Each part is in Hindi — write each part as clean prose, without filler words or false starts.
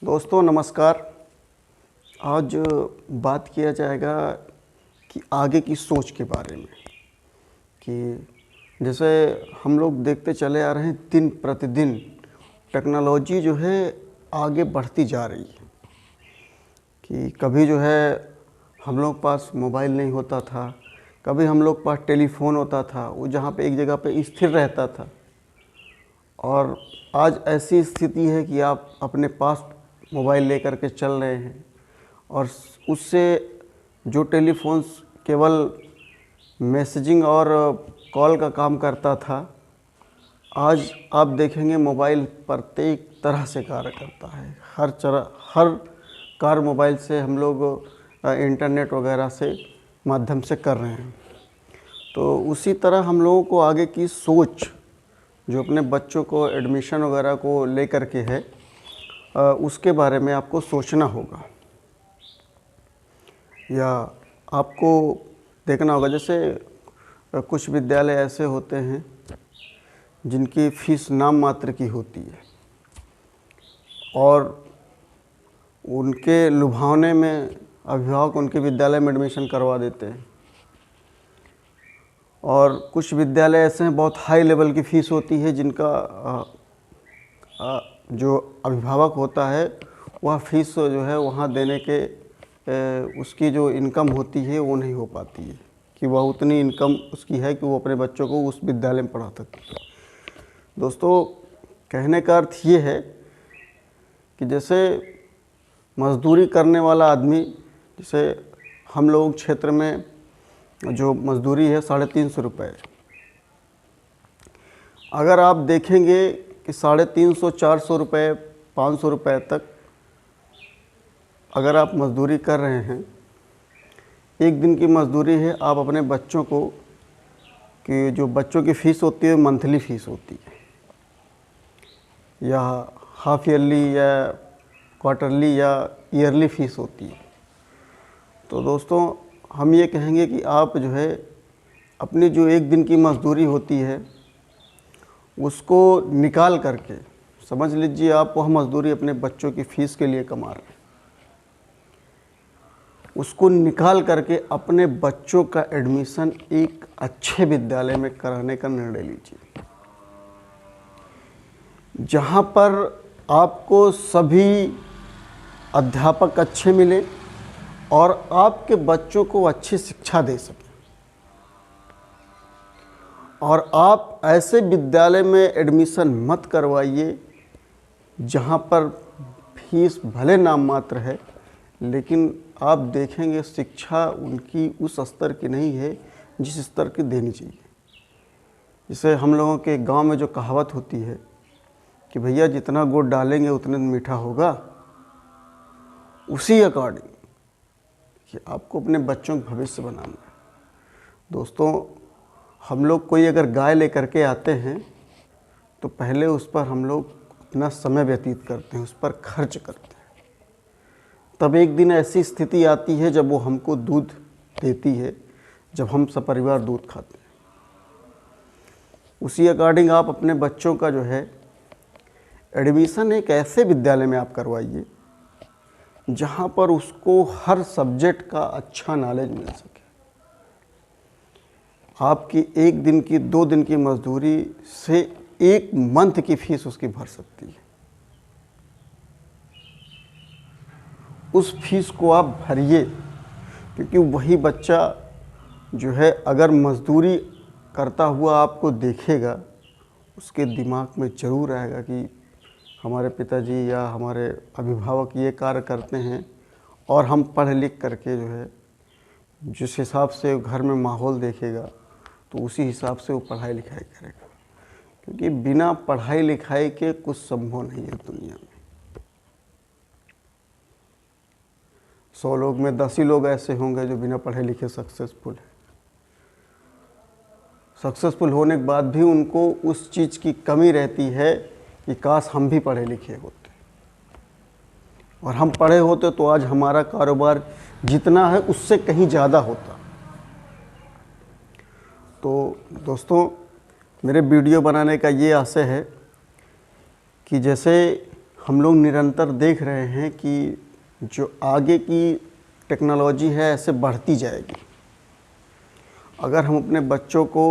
दोस्तों नमस्कार। आज बात किया जाएगा कि आगे की सोच के बारे में, कि जैसे हम लोग देखते चले आ रहे हैं दिन प्रतिदिन टेक्नोलॉजी जो है आगे बढ़ती जा रही है। कि कभी जो है हम लोग पास मोबाइल नहीं होता था, कभी हम लोग पास टेलीफोन होता था, वो जहाँ पे एक जगह पे स्थिर रहता था। और आज ऐसी स्थिति है कि आप अपने पास मोबाइल लेकर के चल रहे हैं और उससे जो टेलीफोन्स केवल मैसेजिंग और कॉल का काम करता था, आज आप देखेंगे मोबाइल प्रत्येक तरह से कार्य करता है। हर कार्य मोबाइल से हम लोग इंटरनेट वगैरह से माध्यम से कर रहे हैं। तो उसी तरह हम लोगों को आगे की सोच जो अपने बच्चों को एडमिशन वगैरह को लेकर के है, उसके बारे में आपको सोचना होगा या आपको देखना होगा। जैसे कुछ विद्यालय ऐसे होते हैं जिनकी फ़ीस नाम मात्र की होती है और उनके लुभावने में अभिभावक उनके विद्यालय में एडमिशन करवा देते हैं। और कुछ विद्यालय ऐसे हैं बहुत हाई लेवल की फ़ीस होती है, जिनका जो अभिभावक होता है वह फ़ीस जो है वहाँ देने के उसकी जो इनकम होती है वो नहीं हो पाती है कि वह उतनी इनकम उसकी है कि वो अपने बच्चों को उस विद्यालय में पढ़ा सकते हैं। दोस्तों, कहने का अर्थ ये है कि जैसे मज़दूरी करने वाला आदमी, जैसे हम लोग क्षेत्र में जो मज़दूरी है 350 रुपये, अगर आप देखेंगे कि 350, 400 रुपये, 500 रुपये तक अगर आप मज़दूरी कर रहे हैं, एक दिन की मज़दूरी है, आप अपने बच्चों को कि जो बच्चों की फ़ीस होती है मंथली फ़ीस होती है या हाफ ईयरली या क्वार्टरली या ईयरली फ़ीस होती है। तो दोस्तों, हम ये कहेंगे कि आप जो है अपनी जो एक दिन की मज़दूरी होती है उसको निकाल करके, समझ लीजिए आप वह मज़दूरी अपने बच्चों की फ़ीस के लिए कमा रहे हैं, उसको निकाल करके अपने बच्चों का एडमिशन एक अच्छे विद्यालय में कराने का निर्णय लीजिए, जहाँ पर आपको सभी अध्यापक अच्छे मिले और आपके बच्चों को अच्छी शिक्षा दे सकें। और आप ऐसे विद्यालय में एडमिशन मत करवाइए जहाँ पर फीस भले नाम मात्र है, लेकिन आप देखेंगे शिक्षा उनकी उस स्तर की नहीं है जिस स्तर की देनी चाहिए। जैसे हम लोगों के गांव में जो कहावत होती है कि भैया जितना गुड़ डालेंगे उतने मीठा होगा, उसी अकॉर्डिंग कि आपको अपने बच्चों का भविष्य बनाना है। दोस्तों, हम लोग कोई अगर गाय लेकर के आते हैं तो पहले उस पर हम लोग अपना समय व्यतीत करते हैं, उस पर खर्च करते हैं। तब एक दिन ऐसी स्थिति आती है जब वो हमको दूध देती है, जब हम सपरिवार दूध खाते हैं। उसी अकॉर्डिंग आप अपने बच्चों का जो है एडमिशन एक ऐसे विद्यालय में आप करवाइए जहाँ पर उसको हर सब्जेक्ट का अच्छा नॉलेज मिल सके। आपकी एक दिन की 2 दिन की मजदूरी से एक मंथ की फीस उसकी भर सकती है। उस फीस को आप भरिए, क्योंकि वही बच्चा जो है अगर मजदूरी करता हुआ आपको देखेगा, उसके दिमाग में ज़रूर आएगा कि हमारे पिताजी या हमारे अभिभावक ये कार्य करते हैं और हम पढ़ लिख करके जो है जिस हिसाब से घर में माहौल देखेगा तो उसी हिसाब से वो पढ़ाई लिखाई करेगा। क्योंकि बिना पढ़ाई लिखाई के कुछ संभव नहीं है दुनिया में। 100 लोग में 10 ही लोग ऐसे होंगे जो बिना पढ़े लिखे सक्सेसफुल हैं। सक्सेसफुल होने के बाद भी उनको उस चीज़ की कमी रहती है कि काश हम भी पढ़े लिखे होते और हम पढ़े होते तो आज हमारा कारोबार जितना है उससे कहीं ज़्यादा होता। तो दोस्तों, मेरे वीडियो बनाने का ये आशय है कि जैसे हम लोग निरंतर देख रहे हैं कि जो आगे की टेक्नोलॉजी है ऐसे बढ़ती जाएगी। अगर हम अपने बच्चों को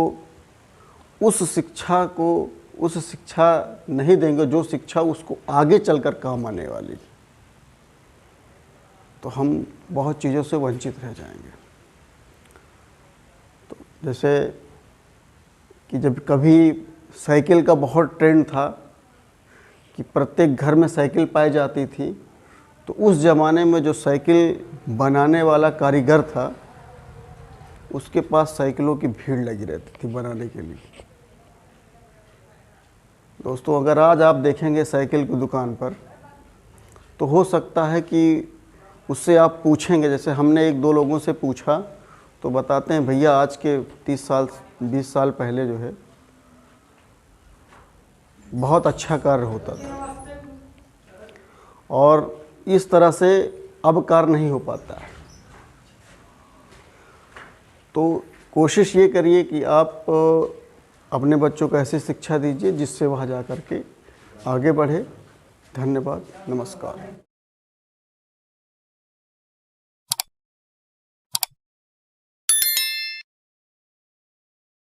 उस शिक्षा नहीं देंगे जो शिक्षा उसको आगे चलकर काम आने वाली, तो हम बहुत चीज़ों से वंचित रह जाएंगे। तो जैसे कि जब कभी साइकिल का बहुत ट्रेंड था कि प्रत्येक घर में साइकिल पाई जाती थी, तो उस ज़माने में जो साइकिल बनाने वाला कारीगर था उसके पास साइकिलों की भीड़ लगी रहती थी बनाने के लिए। दोस्तों, अगर आज आप देखेंगे साइकिल की दुकान पर, तो हो सकता है कि उससे आप पूछेंगे, जैसे हमने 1-2 लोगों से पूछा तो बताते हैं भैया आज के 30 साल 20 साल पहले जो है बहुत अच्छा कार्य होता था और इस तरह से अब कार्य नहीं हो पाता है। तो कोशिश ये करिए कि आप अपने बच्चों को ऐसी शिक्षा दीजिए जिससे वह जा कर के आगे बढ़े। धन्यवाद, नमस्कार।